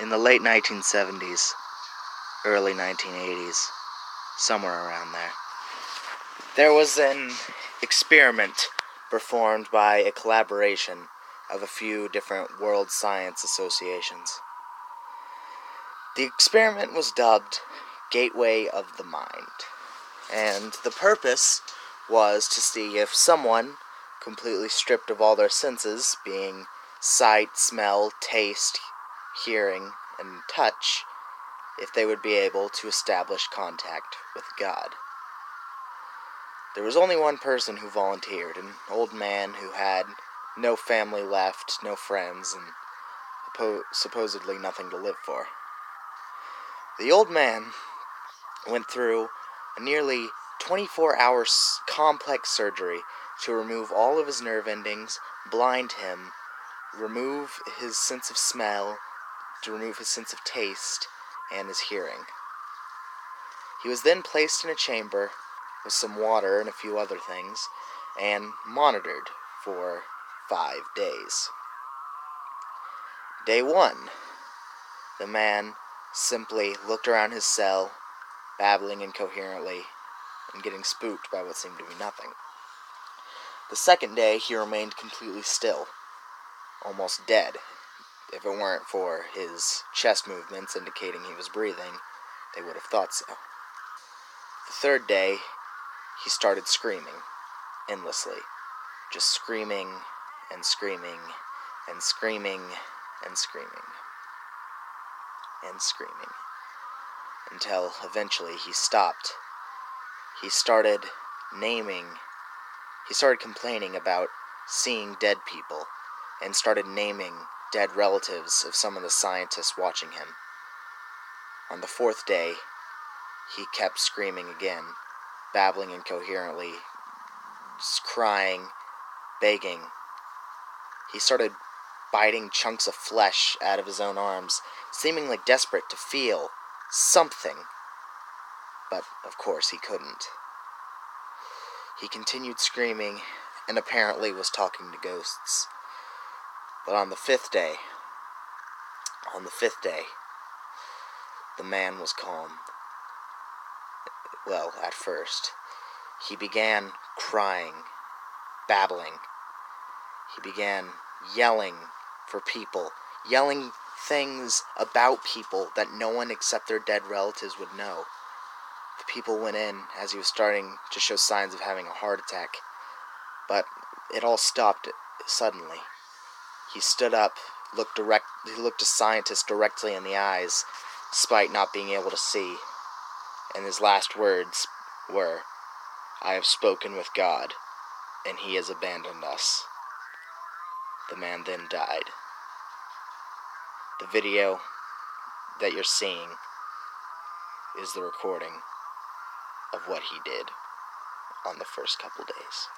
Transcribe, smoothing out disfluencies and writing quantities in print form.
In the late 1970s, early 1980s, somewhere around there was an experiment performed by a collaboration of a few different world science associations. The experiment was dubbed Gateway of the Mind, and the purpose was to see if someone, completely stripped of all their senses, being sight, smell, taste, hearing, and touch, if they would be able to establish contact with God. There was only one person who volunteered, an old man who had no family left, no friends, and supposedly nothing to live for. The old man went through a nearly 24-hour complex surgery to remove all of his nerve endings, blind him, remove his sense of smell, to remove his sense of taste, and his hearing. He was then placed in a chamber with some water and a few other things, and monitored for 5 days. Day 1, the man simply looked around his cell, babbling incoherently, and getting spooked by what seemed to be nothing. The second day, he remained completely still, almost dead. If it weren't for his chest movements indicating he was breathing, they would have thought so. The third day, he started screaming endlessly, just screaming and screaming and screaming and screaming and screaming, until eventually he stopped. He started complaining about seeing dead people, and started naming dead relatives of some of the scientists watching him. On the fourth day, he kept screaming again, babbling incoherently, crying, begging. He started biting chunks of flesh out of his own arms, seemingly desperate to feel something. But, of course, he couldn't. He continued screaming, and apparently was talking to ghosts. But on the fifth day, the man was calm. Well, at first. He began crying, babbling. He began yelling for people, yelling things about people that no one except their dead relatives would know. The people went in as he was starting to show signs of having a heart attack, but it all stopped suddenly. He stood up, he looked a scientist directly in the eyes, despite not being able to see, and his last words were, "I have spoken with God, and he has abandoned us." The man then died. The video that you're seeing is the recording of what he did on the first couple days.